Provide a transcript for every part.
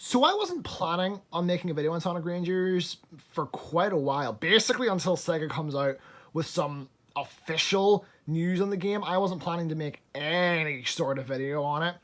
So I wasn't planning on making a video on Sonic Rangers for quite a while. Basically until Sega comes out with some official news on the game. I wasn't planning to make any sort of video on it.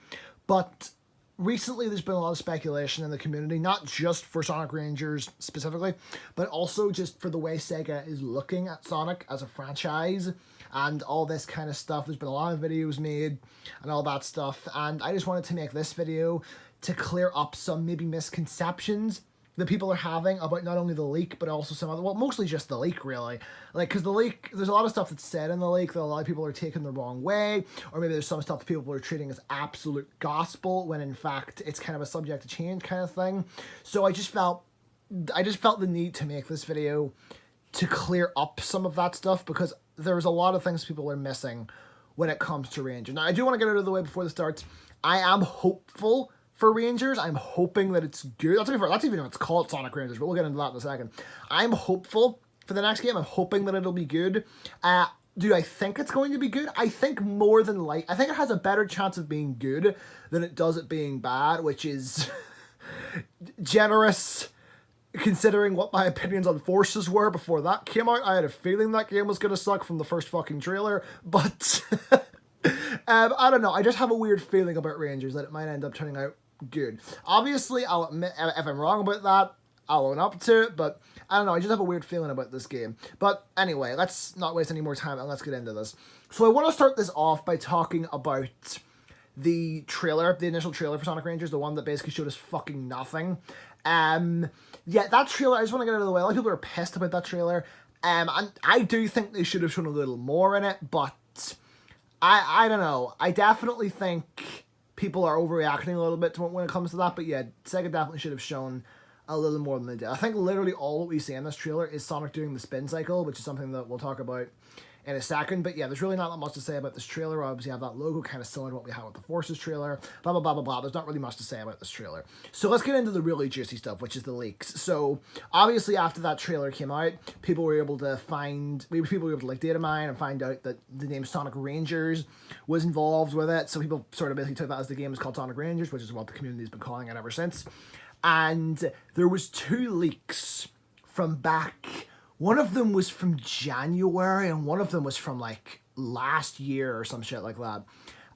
But recently there's been a lot of speculation in the community, not just for Sonic Rangers specifically, but also just for the way Sega is looking at Sonic as a franchise and all this kind of stuff. There's been a lot of videos made and all that stuff, and I just wanted to make this video to clear up some maybe misconceptions that people are having about not only the leak, but also some other, well, mostly just the leak, really. Like, because the leak, there's a lot of stuff that's said in the leak that a lot of people are taking the wrong way, or maybe there's some stuff that people are treating as absolute gospel, when in fact, it's kind of a subject to change kind of thing. So I just felt the need to make this video to clear up some of that stuff, because there's a lot of things people are missing when it comes to Rangers. Now, I do want to get out of the way before this starts. I am hopeful for Rangers. I'm hoping that it's good. That's even if it's called Sonic Rangers, but we'll get into that in a second. I'm hopeful for the next game. I'm hoping that it'll be good. Do I think it's going to be good? I think more than I think it has a better chance of being good than it does it being bad, which is generous considering what my opinions on Forces were before that came out. I had a feeling that game was going to suck from the first fucking trailer, but I don't know. I just have a weird feeling about Rangers that it might end up turning out good. Obviously, I'll admit, if I'm wrong about that, I'll own up to it, but I don't know, I just have a weird feeling about this game. But anyway, let's not waste any more time and let's get into this. So I want to start this off by talking about the trailer, the initial trailer for Sonic Rangers, the one that basically showed us fucking nothing. Yeah, that trailer, I just want to get out of the way. A lot of people are pissed about that trailer. And I do think they should have shown a little more in it, but I don't know. I definitely think people are overreacting a little bit to when it comes to that, but yeah, Sega definitely should have shown a little more than they did. I think literally all that we see in this trailer is Sonic doing the spin cycle, which is something that we'll talk about in a second. But yeah, there's really not that much to say about this trailer. Obviously, you have that logo kind of similar to what we had with the Forces trailer, blah, blah, blah, blah, blah. There's not really much to say about this trailer. So let's get into the really juicy stuff, which is the leaks. So obviously, after that trailer came out, people were able to like data mine and find out that the name Sonic Rangers was involved with it. So people sort of basically took that as the game is called Sonic Rangers, which is what the community's been calling it ever since. And there was 2 leaks from back. One of them was from January, and one of them was from, like, last year or some shit like that.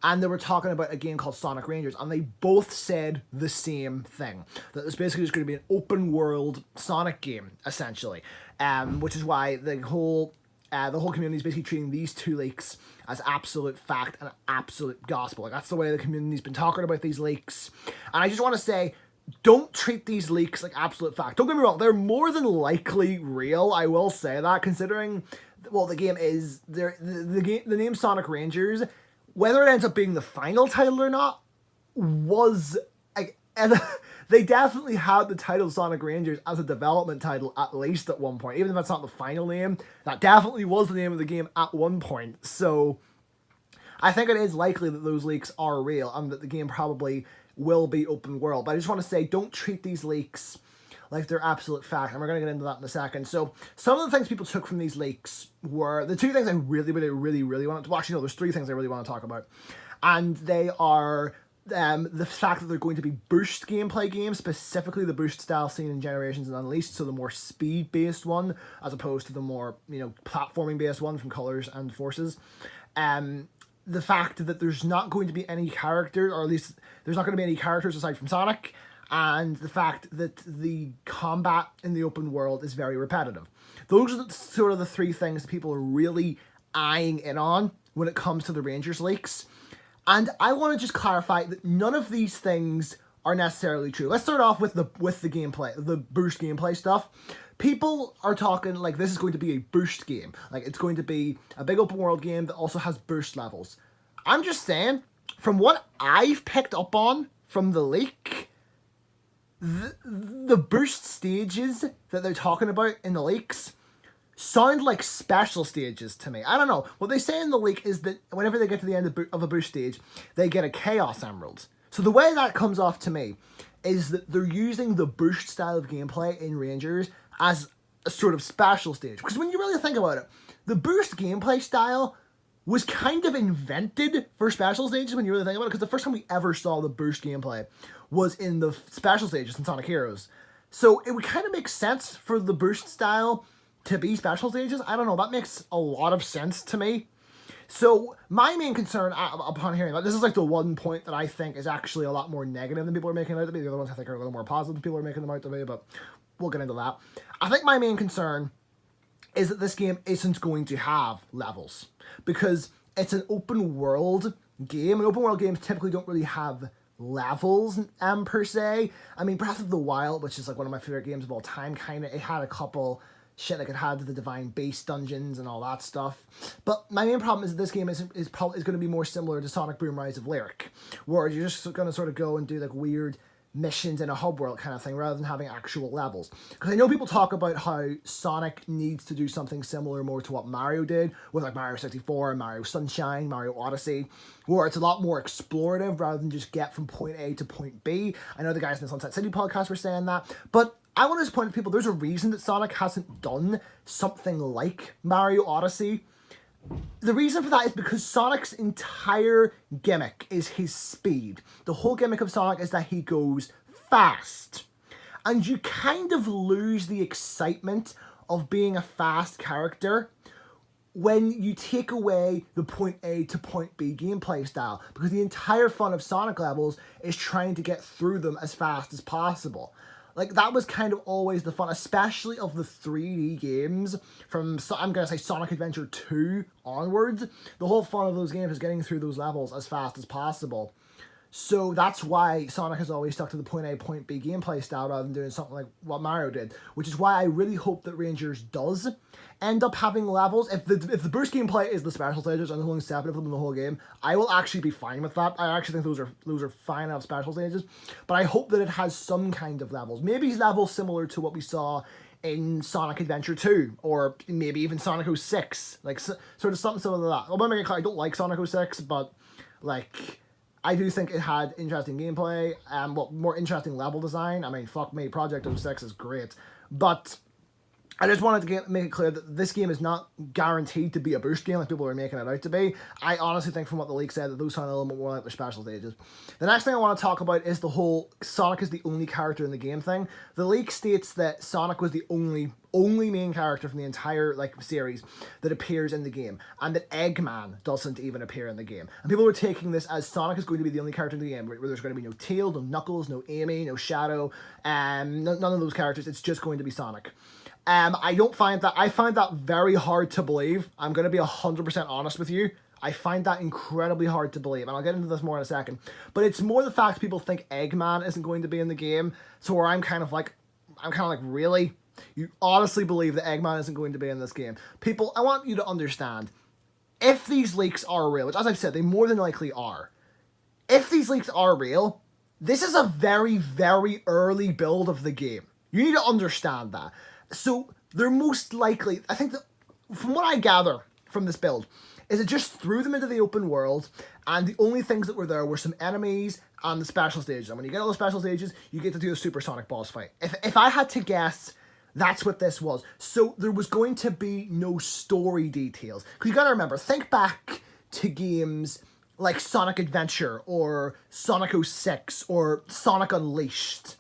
And they were talking about a game called Sonic Rangers, and they both said the same thing. That it was basically just going to be an open-world Sonic game, essentially. Which is why the whole community is basically treating these 2 leaks as absolute fact and absolute gospel. Like, that's the way the community's been talking about these leaks. And I just want to say, don't treat these leaks like absolute fact. Don't get me wrong, they're more than likely real, I will say that, considering, well, the game is, the name Sonic Rangers, whether it ends up being the final title or not, was, like, and they definitely had the title Sonic Rangers as a development title, at least at one point. Even if that's not the final name, that definitely was the name of the game at one point. So, I think it is likely that those leaks are real, and that the game probably will be open world. But I just want to say, don't treat these leaks like they're absolute fact, and we're going to get into that in a second. So some of the things people took from these leaks were the 2 things I really wanted to, well, actually no, there's 3 things I really want to talk about, and they are the fact that they're going to be boost gameplay games, specifically the boost style seen in Generations and Unleashed, so the more speed based one as opposed to the more, you know, platforming based one from Colors and Forces. The fact that there's not going to be any characters, or at least there's not going to be any characters aside from Sonic, and the fact that the combat in the open world is very repetitive. Those are sort of the 3 things that people are really eyeing in on when it comes to the Rangers leaks. And I want to just clarify that none of these things are necessarily true. Let's start off with the gameplay, the boost gameplay stuff. People are talking like this is going to be a boost game. Like, it's going to be a big open world game that also has boost levels. I'm just saying, from what I've picked up on from the leak, the boost stages that they're talking about in the leaks sound like special stages to me. I don't know. What they say in the leak is that whenever they get to the end of a boost stage, they get a Chaos Emerald. So the way that comes off to me is that they're using the boost style of gameplay in Rangers as a sort of special stage. Because when you really think about it, the boost gameplay style was kind of invented for special stages when you really think about it, because the first time we ever saw the burst gameplay was in the special stages in Sonic Heroes. So it would kind of make sense for the burst style to be special stages. I don't know, that makes a lot of sense to me. So my main concern upon hearing that, this is like the one point that I think is actually a lot more negative than people are making it out to be. The other ones I think are a little more positive than people are making them out to be, but we'll get into that. I think my main concern is that this game isn't going to have levels, because it's an open world game, and open world games typically don't really have levels per se. I mean, Breath of the Wild, which is like one of my favorite games of all time, kind of, it had a couple shit, like it had the Divine Base dungeons and all that stuff. But my main problem is that this game is going to be more similar to Sonic Boom Rise of Lyric, where you're just going to sort of go and do like weird missions in a hub world kind of thing, rather than having actual levels. Because I know people talk about how Sonic needs to do something similar more to what Mario did with like Mario 64, Mario Sunshine, Mario Odyssey, where it's a lot more explorative rather than just get from point A to point B. I know the guys in the Sunset City podcast were saying that, but I want to just point out to people, there's a reason that Sonic hasn't done something like Mario Odyssey. The reason for that is because Sonic's entire gimmick is his speed. The whole gimmick of Sonic is that he goes fast. And you kind of lose the excitement of being a fast character when you take away the point A to point B gameplay style, because the entire fun of Sonic levels is trying to get through them as fast as possible. Like, that was kind of always the fun, especially of the 3D games from, I'm going to say, Sonic Adventure 2 onwards. The whole fun of those games is getting through those levels as fast as possible. So that's why Sonic has always stuck to the point A, point B gameplay style rather than doing something like what Mario did, which is why I really hope that Rangers does end up having levels. If the burst gameplay is the special stages and there's only 7 of them in the whole game, I will actually be fine with that. I actually think those are fine out of special stages, but I hope that it has some kind of levels. Maybe levels similar to what we saw in Sonic Adventure 2, or maybe even Sonic 06, like sort of something similar to that. Well, I don't like Sonic 06, but like, I do think it had interesting gameplay and more interesting level design. I mean, fuck me, Project 06 is great, but I just wanted to make it clear that this game is not guaranteed to be a burst game like people are making it out to be. I honestly think from what the leak said that those sound a little bit more like the special stages. The next thing I want to talk about is the whole Sonic is the only character in the game thing. The leak states that Sonic was the only main character from the entire series that appears in the game, and that Eggman doesn't even appear in the game. And people were taking this as Sonic is going to be the only character in the game where there's going to be no Tail, no Knuckles, no Amy, no Shadow, none of those characters. It's just going to be Sonic. I find that very hard to believe. I'm going to be 100% honest with you. I find that incredibly hard to believe, and I'll get into this more in a second. But it's more the fact people think Eggman isn't going to be in the game, so where I'm kind of like, really? You honestly believe that Eggman isn't going to be in this game? People, I want you to understand, if these leaks are real, which as I've said, they more than likely are, if these leaks are real, this is a very, very early build of the game. You need to understand that. So they're most likely, I think that from what I gather from this build, is it just threw them into the open world, and the only things that were there were some enemies and the special stages. And when you get all the special stages, you get to do a Supersonic boss fight. If I had to guess, that's what this was. So there was going to be no story details. Because you gotta remember, think back to games like Sonic Adventure, or Sonic 06, or Sonic Unleashed.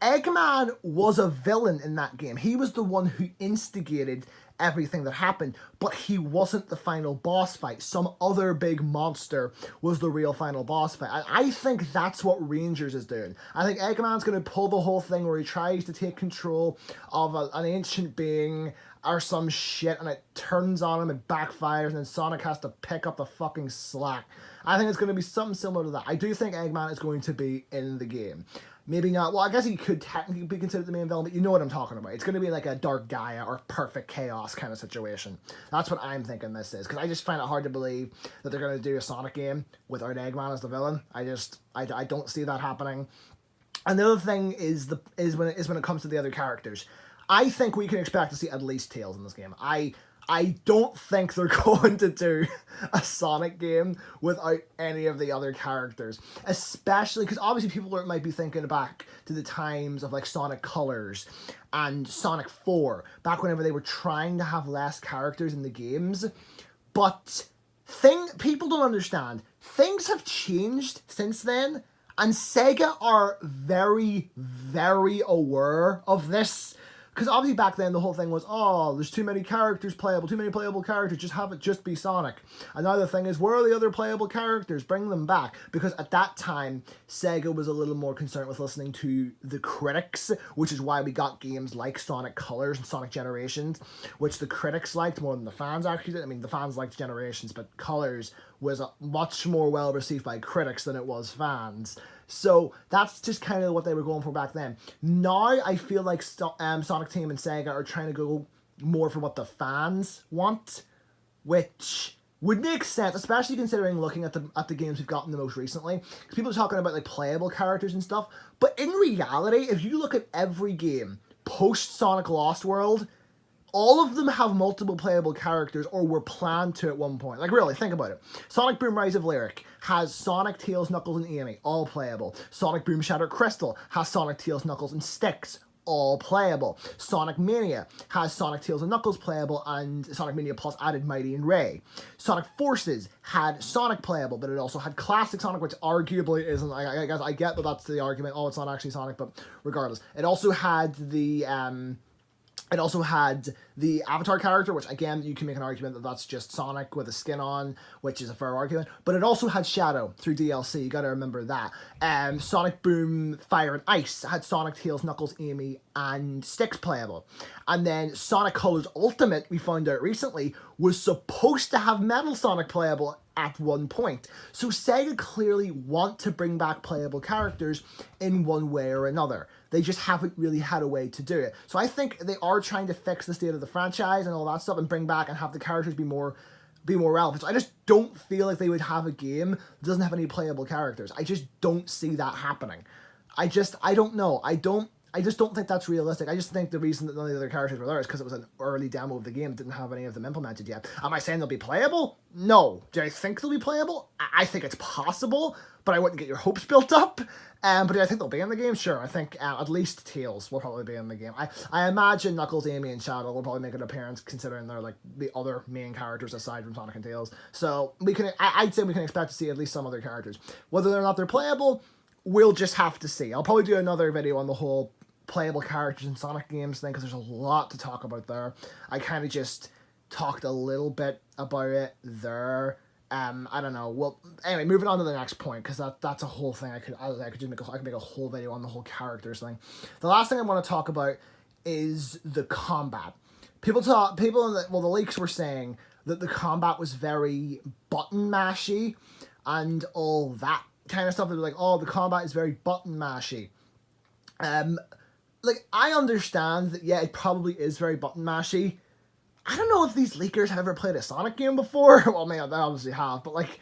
Eggman was a villain in that game. He was the one who instigated everything that happened, but he wasn't the final boss fight. Some other big monster was the real final boss fight. I think that's what Rangers is doing. I think Eggman's going to pull the whole thing where he tries to take control of an ancient being or some shit, and it turns on him, it backfires, and then Sonic has to pick up the fucking slack. I think it's going to be something similar to that. I do think Eggman is going to be in the game. Maybe not. Well, I guess he could technically be considered the main villain, but you know what I'm talking about. It's going to be like a Dark Gaia or Perfect Chaos kind of situation. That's what I'm thinking this is, because I just find it hard to believe that they're going to do a Sonic game without Eggman as the villain. I don't see that happening. And the other thing is when it comes to the other characters. I think we can expect to see at least Tails in this game. I don't think they're going to do a Sonic game without any of the other characters. Especially because obviously people might be thinking back to the times of like Sonic Colors and Sonic 4, back whenever they were trying to have less characters in the games. But People don't understand. Things have changed since then, and Sega are very, very aware of this. Because obviously back then the whole thing was, oh, there's too many characters playable, too many playable characters, just have it just be Sonic. Another thing is, where are the other playable characters? Bring them back. Because at that time, Sega was a little more concerned with listening to the critics, which is why we got games like Sonic Colors and Sonic Generations, which the critics liked more than the fans actually did. I mean, the fans liked Generations, but Colors was much more well received by critics than it was fans. So that's just kind of what they were going for back then. Now I feel like Sonic Team and Sega are trying to go more for what the fans want, which would make sense, especially considering looking at the games we've gotten the most recently. Because people are talking about like playable characters and stuff, but in reality, if you look at every game post Sonic Lost World, all of them have multiple playable characters or were planned to at one point. Like, really, think about it. Sonic Boom Rise of Lyric has Sonic, Tails, Knuckles, and Amy, all playable. Sonic Boom Shattered Crystal has Sonic, Tails, Knuckles, and Styx, all playable. Sonic Mania has Sonic, Tails, and Knuckles playable, and Sonic Mania Plus added Mighty and Ray. Sonic Forces had Sonic playable, but it also had Classic Sonic, which arguably isn't. I guess I get that that's the argument. Oh, it's not actually Sonic, but regardless, it also had the Avatar character, which again, you can make an argument that that's just Sonic with a skin on, which is a fair argument. But it also had Shadow through DLC, you gotta remember that. Sonic Boom Fire and Ice had Sonic, Tails, Knuckles, Amy, and Styx playable. And then Sonic Colors Ultimate, we found out recently, was supposed to have Metal Sonic playable at one point. So Sega clearly want to bring back playable characters in one way or another. They just haven't really had a way to do it. So I think they are trying to fix the state of the franchise and all that stuff and bring back and have the characters be more relevant. So I just don't feel like they would have a game that doesn't have any playable characters. I just don't see that happening. I don't know. I just don't think that's realistic. I just think the reason that none of the other characters were there is because it was an early demo of the game that didn't have any of them implemented yet. Am I saying they'll be playable? No. Do I think they'll be playable? I think it's possible, but I wouldn't get your hopes built up. But do I think they'll be in the game? Sure. I think at least Tails will probably be in the game. I imagine Knuckles, Amy, and Shadow will probably make an appearance, considering they're like the other main characters aside from Sonic and Tails. So I'd say we can expect to see at least some other characters. Whether or not they're playable, we'll just have to see. I'll probably do another video on the whole playable characters in Sonic games thing, because there's a lot to talk about there. I kind of just talked a little bit about it there. I don't know. Well, anyway, moving on to the next point, because that's a whole thing. I could make a whole video on the whole characters thing. The last thing I want to talk about is the combat. The leaks were saying that the combat was very button mashy and all that kind of stuff. They were like, oh, the combat is very button mashy. Like, I understand that, yeah, it probably is very button mashy. I don't know if these leakers have ever played a Sonic game before. Well, maybe they obviously have, but, like,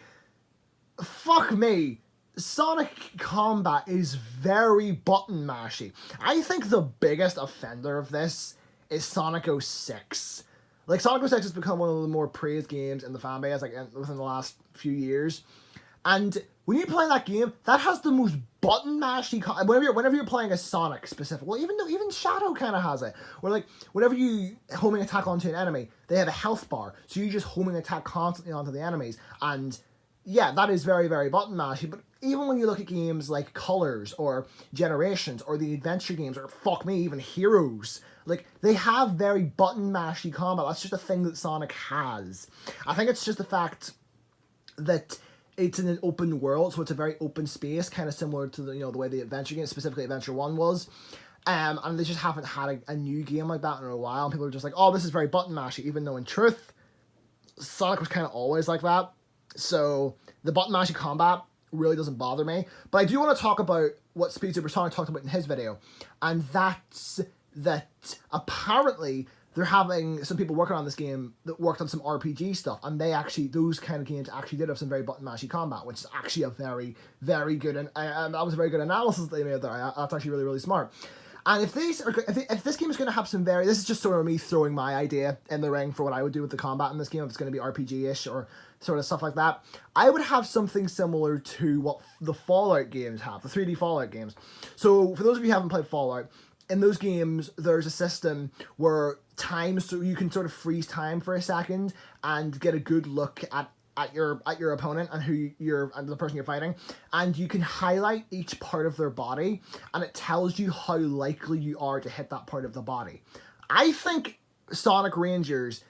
fuck me. Sonic combat is very button mashy. I think the biggest offender of this is Sonic 06. Like, Sonic 06 has become one of the more praised games in the fanbase, like, within the last few years. And when you play that game, that has the most button mashy whenever you're playing a Sonic specific. Well, even Shadow kind of has it. Where like whenever you homing attack onto an enemy, they have a health bar, so you just homing attack constantly onto the enemies. And yeah, that is very, very button mashy. But even when you look at games like Colors or Generations or the adventure games or fuck me, even Heroes, like they have very button mashy combat. That's just a thing that Sonic has. I think it's just the fact that it's in an open world, so it's a very open space, kind of similar to the way the adventure game, specifically Adventure 1 was. And they just haven't had a new game like that in a while, and people are just like, oh, this is very button mashy, even though in truth, Sonic was kind of always like that. So the button mashy combat really doesn't bother me. But I do want to talk about what Speed Supersonic talked about in his video, and that's that apparently they're having some people working on this game that worked on some RPG stuff, and those kind of games actually did have some very button mashy combat, which is actually a very, very good, and that was a very good analysis they made there. That's actually really, really smart. And if this game is going to have some this is just sort of me throwing my idea in the ring for what I would do with the combat in this game if it's going to be RPG-ish or sort of stuff like that. I would have something similar to what the Fallout games have, the 3D Fallout games. So for those of you who haven't played Fallout, in those games, there's a system where so you can sort of freeze time for a second and get a good look at at your opponent and and the person you're fighting, and you can highlight each part of their body, and it tells you how likely you are to hit that part of the body. I think Sonic Rangers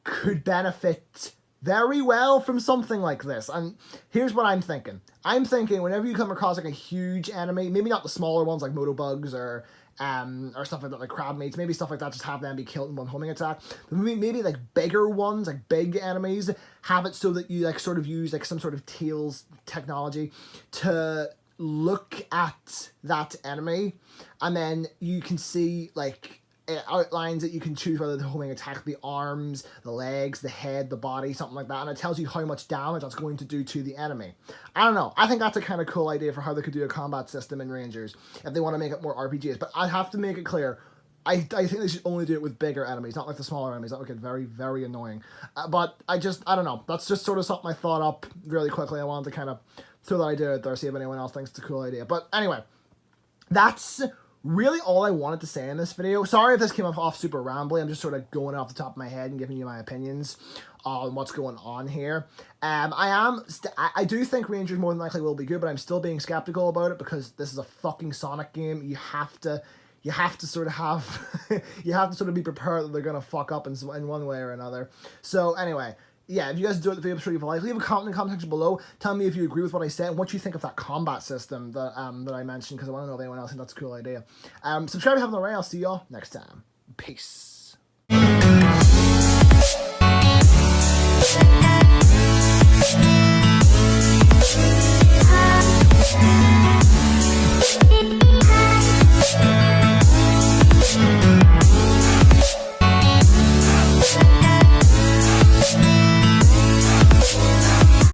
could benefit very well from something like this. And here's what I'm thinking. I'm thinking whenever you come across like a huge enemy, maybe not the smaller ones like Motobugs or stuff like that, like Crabmates, maybe stuff like that, just have them be killed in one homing attack. But maybe like bigger ones, like big enemies, have it so that you like sort of use like some sort of Tails technology to look at that enemy, and then you can see like outlines that you can choose whether the homing attack the arms, the legs, the head, the body, something like that, and it tells you how much damage that's going to do to the enemy. I don't know. I think that's a kind of cool idea for how they could do a combat system in Rangers if they want to make it more RPGs. But I have to make it clear, I think they should only do it with bigger enemies, not like the smaller enemies. That would get very, very annoying. But I don't know. That's just sort of something I thought up really quickly. I wanted to kind of throw that idea out there, see if anyone else thinks it's a cool idea. But anyway, that's really all I wanted to say in this video. Sorry if this came off super rambly. I'm just sort of going off the top of my head and giving you my opinions on what's going on here. I do think Rangers more than likely will be good, but I'm still being skeptical about it because this is a fucking Sonic game. You have to sort of have, you have to sort of be prepared that they're going to fuck up in one way or another. So anyway, yeah, if you guys do it, the video, I'm sure you like. Leave a comment in the comment section below. Tell me if you agree with what I said and what you think of that combat system that I mentioned, because I want to know if anyone else thinks that's a cool idea. Subscribe if you haven't already. I'll see y'all next time. Peace.